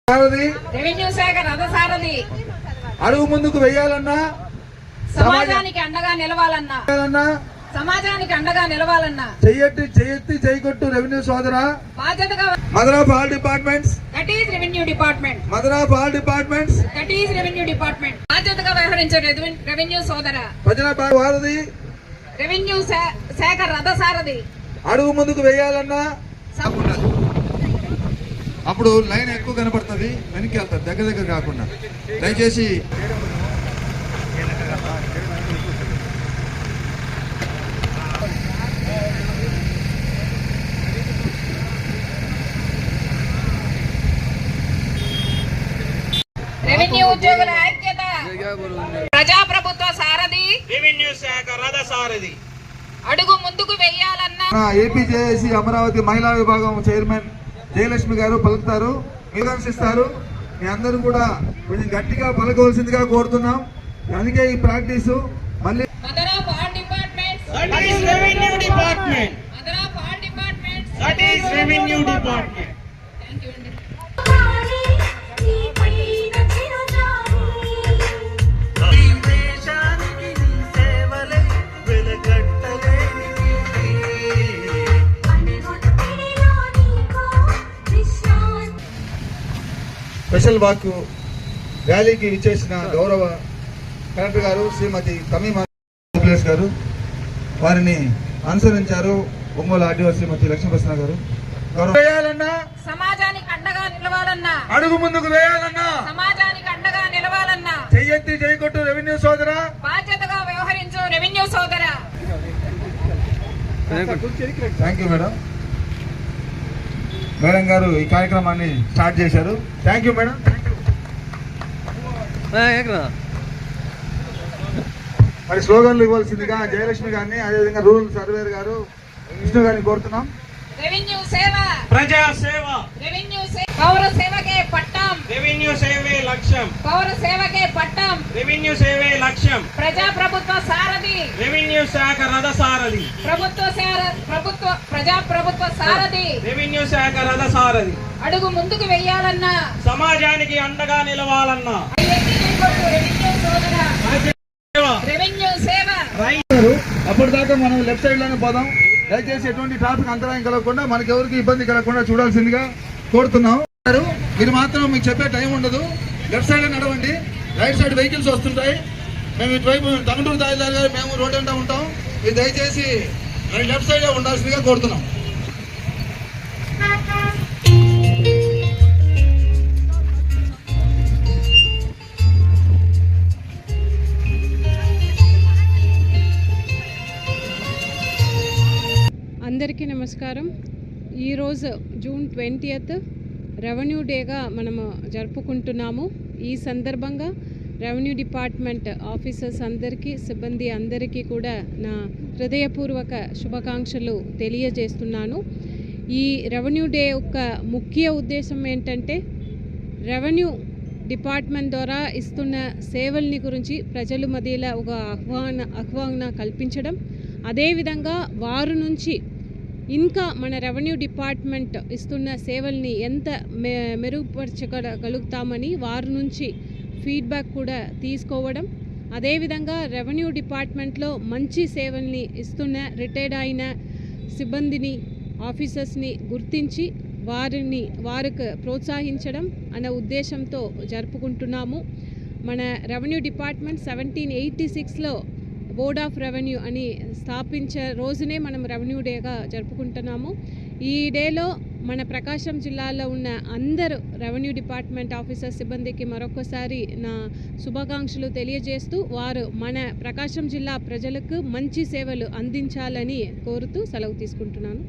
Revenue శాఖ రథసారథి అడుగు ముందుకు వెయ్యాలన్నా సమాజానికి అండగా నిలవాలన్నా చెయ్యెత్తి చేయకొట్టు రెవెన్యూ సోదర బాధ్యతగా mother of all departments that is revenue department బాధ్యతగా వ్యవహరించే రెవెన్యూ సోదర ప్రజల వారధి రెవెన్యూ శాఖ రథసారథి అడుగు ముందుకు వెయ్యాలన్నా అప్పుడు లైన్ ఎక్కువ కనపడుతుంది, వెనక్కి వెళ్తారు దగ్గర కాకుండా. దయచేసి రెవెన్యూ ఉద్యోగుల ఐక్యత ప్రజాప్రభుత్వ సారథి రెవెన్యూ శాఖ రథసారథి అడుగు ముందుకు వెయ్యాలన్నా ఏపీజేఏసీ అమరావతి మహిళా విభాగం చైర్మన్ జయలక్ష్మి గారు పలుకుతారు, మీరంశిస్తారు. మీ అందరూ కూడా కొంచెం గట్టిగా పలకవలసిందిగా కోరుతున్నాం. అందుకే ఈ ప్రాక్టీసు. మళ్ళీ mother of all departments that is revenue department thank you అండి. స్పెషల్ వాక్ ర్యాలీకి విచ్చేసిన గౌరవ కలెక్టర్ గారు శ్రీమతి తమీమా గారు, వారిని అనుసరించారు ఒంగోలు ఆర్డీఓ శ్రీమతి లక్ష్మీప్రసన్న గారు. సమాజానికి అండగా నిలవాలన్నా అడుగు ముందుకు వేయాలన్నా సమాజానికి అండగా నిలవాలన్నా చెయ్యెత్తి చేయకొట్టు రెవెన్యూ సోదర బాధ్యతగా వ్యవహరించు రెవెన్యూ సోదర. Thank you madam. మేడం గారు ఈ కార్యక్రమాన్ని స్టార్ట్ చేశారు. Thank you madam. మరి స్లోగన్లు ఇవ్వాల్సిందిగా జయలక్ష్మి గారిని, అదేవిధంగా రూరల్ సర్వేర్ గారు విష్ణు గారిని కోరుతున్నాం. రెవెన్యూ సేవ ప్రజా సేవ రెవెన్యూ పౌర సేవకే పట్టం రెవెన్యూ సేవే లక్ష్యం రెవెన్యూ సేవే లక్ష్యం ప్రజాప్రభుత్వ సారథి రెవెన్యూ శాఖ రథసారథి ప్రజాప్రభుత్వ సారథి రెవెన్యూ శాఖ రథసారథి అడుగు ముందుకు వెయ్యాలన్నా సమాజానికి అండగా నిలవాలన్నా రెవెన్యూ సేవ. అప్పటిదాకా మనం లెఫ్ట్ సైడ్ లోనే పోదాం. దయచేసి ఎటువంటి ట్రాఫిక్ అంతరాయం కలగకుండా, మనకి ఎవరికి ఇబ్బంది కలగకుండా చూడాల్సిందిగా కోరుతున్నాం. మీరు మాత్రం మీకు చెప్పే టైం ఉండదు. లెఫ్ట్ సైడ్ నడవండి, రైట్ సైడ్ వెహికల్స్ వస్తుంటాయి. మేము ఇటువైపు తమిళూరు తహసీల్దార్ గారు మేము రోడ్ వెంట ఉంటాం. మీరు దయచేసి లెఫ్ట్ సైడ్ ఉండాల్సిందిగా కోరుతున్నాం. అందరికీ నమస్కారం. ఈరోజు జూన్ 20th రెవెన్యూ డేగా మనము జరుపుకుంటున్నాము. ఈ సందర్భంగా రెవెన్యూ డిపార్ట్మెంట్ ఆఫీసర్స్ అందరికీ, సిబ్బంది అందరికీ కూడా నా హృదయపూర్వక శుభాకాంక్షలు తెలియజేస్తున్నాను. ఈ రెవెన్యూ డే యొక్క ముఖ్య ఉద్దేశం ఏంటంటే, రెవెన్యూ డిపార్ట్మెంట్ ద్వారా ఇస్తున్న సేవల్ని గురించి ప్రజల మధ్యలో ఒక ఆహ్వాన కల్పించడం, అదేవిధంగా వారి నుంచి ఇంకా మన రెవెన్యూ డిపార్ట్మెంట్ ఇస్తున్న సేవల్ని ఎంత మెరుగుపరచగలుగుతామని వారి నుంచి ఫీడ్బ్యాక్ కూడా తీసుకోవడం, అదేవిధంగా రెవెన్యూ డిపార్ట్మెంట్లో మంచి సేవల్ని ఇస్తున్న రిటైర్డ్ అయిన సిబ్బందిని, ఆఫీసర్స్ని గుర్తించి వారికి ప్రోత్సహించడం అనే ఉద్దేశంతో జరుపుకుంటున్నాము. మన రెవెన్యూ డిపార్ట్మెంట్ 1786లో బోర్డ్ ఆఫ్ రెవెన్యూ అని స్థాపించే రోజునే మనం రెవెన్యూ డేగా జరుపుకుంటున్నాము. ఈ డేలో మన ప్రకాశం జిల్లాలో ఉన్న అందరూ రెవెన్యూ డిపార్ట్మెంట్ ఆఫీసర్ సిబ్బందికి మరొకసారి నా శుభాకాంక్షలు తెలియజేస్తూ, వారు మన ప్రకాశం జిల్లా ప్రజలకు మంచి సేవలు అందించాలని కోరుతూ సెలవు తీసుకుంటున్నాను.